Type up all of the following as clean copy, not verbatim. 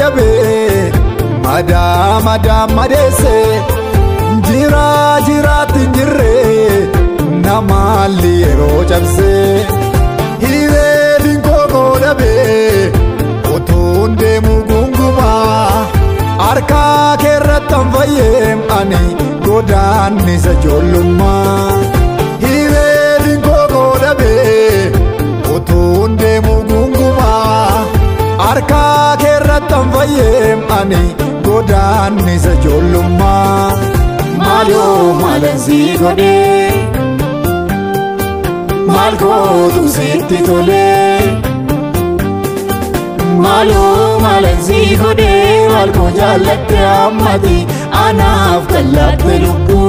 jabe madam madese jira tinjire namali ero jabse hire dinko godabe otunde mugunguma arka kerratam vayem ani godan nisa joluma hire dinko godabe otunde mugunguma arka kerratam vayem ani godan nisa joluma malo malanzi gode malko tu sitti tole malo malanzi gode malko jalatte ammati anaf kallatte lubbu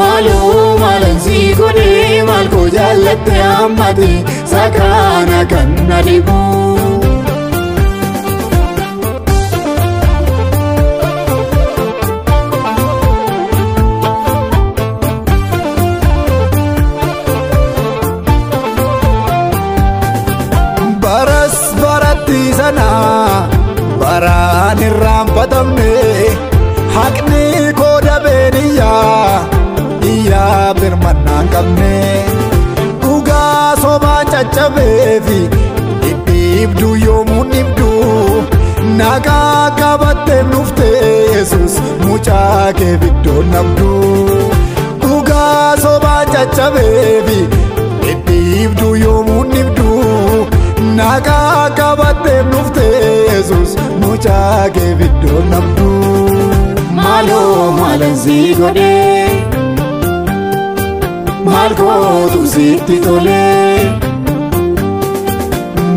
malo malanzi gode malko jalatte ammati sakana kanna dibu baran irraanfatamne haqni koo dabeeniyyaa iyyaa birmannaan qabne dhugaa sobaan caccabeefi dhibduu yoomuun dhibdu nagaa qabatteef dhufte Yesus mucaa kee biddoon nabdu dhugaa sobaan caccabeefi dhibduu yoomuun dhibdu nagaa qabatteef dhufte Yesus mucaa kee biddoon nabdu malo malanzi gode malko tu sitti tole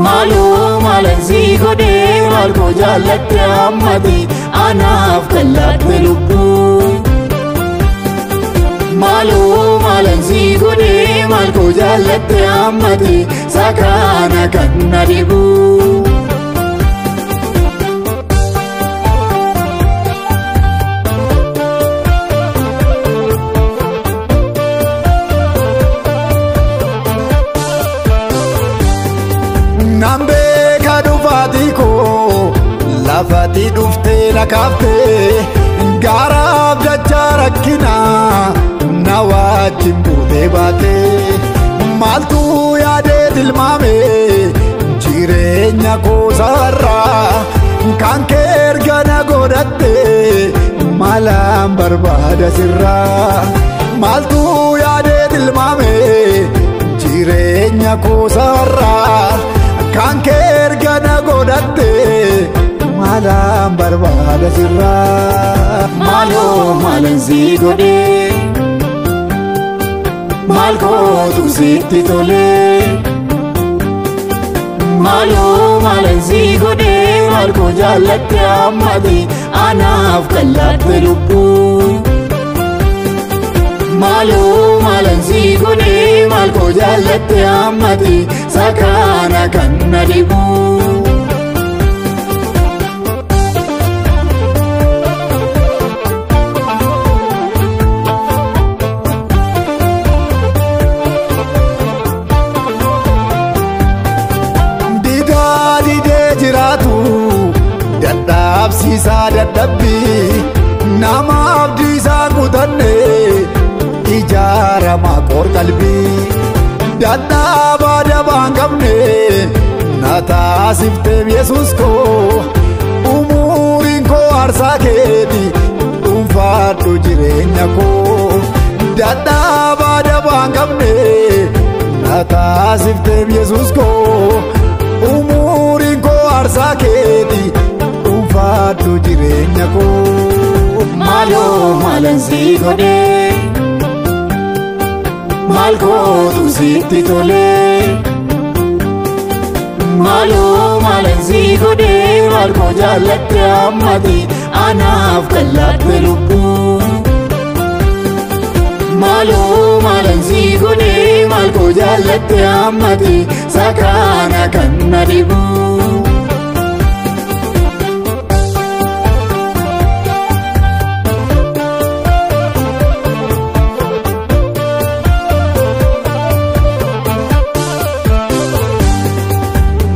malo malanzi gode malko jalatte ammati anaf kallatte lubbu malo malanzi gode malko jalatte ammati sakana kanna dibu nambe kadufati ko lafati dufte nakafte garab dacharakkina nawajin bude baate maltu yaade tilmame jireenya ko sarra kan kergana godatte malam barbada sirra maltu yaade tilmame jireenya ko sarra kan kergana godatte malam barbada sirra malo malanzi gode malko tu sitti tole malo malanzi gode malko jalatte ammati anaf kallatte lubbu malo malanzi gode malko jalatte ammati sakana kanna dibu dadhabsiisa dadhabbi nama abdiisaa kutanne ijaarama qoor qalbii dadhabaa dabaan qabne na taasifteef Yesus koo umuriin koo aarsaa keeti dhuunfaadhu jireenya koo dadhabaa dabaan qabne na taasifteef Yesus koo umuriin koo aarsaa keeti dhuunfaadhu jireenya koo malo malanzi gode malko tu sitti tole malo malanzi gode malko jalatte ammati anaf kallatte lubbu malo malanzi gode malko jalatte ammati sakana kanna dibu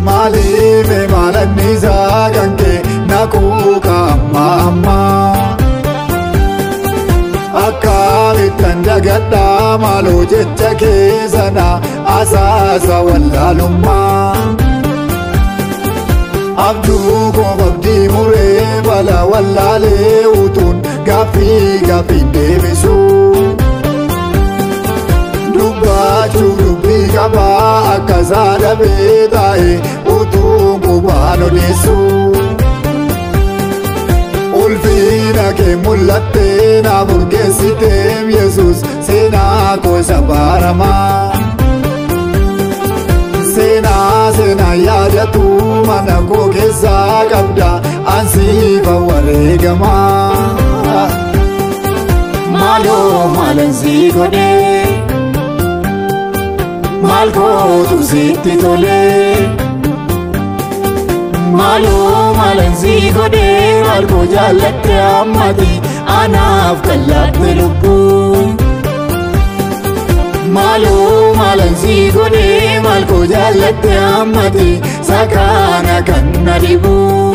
malime malani argadha maaloo jecha keessana asaasa wallaalummaa. Abduu koo abdii muree bala wallaalee utuun gaaffii deebisu. Dubbachuuf dubbii qabaa akka saadabee taa'e utuun qubaan odeessu. Ulfina kee mul'attee na burgeessiteem Yesuus seenaa koo isa baaramaa. Seenaa yaadatu mana koo keessaa qabda ansiifa wareegamaa. Maaloo maalansi godhee maal gootu sitti tolee. Maaloo maalansi godhee maal koo jaallatte ammati anaaf kallatte lubbuu. Maaloo maalansi godhee maal koo jaallatte ammati sakaana kan na dhibuu.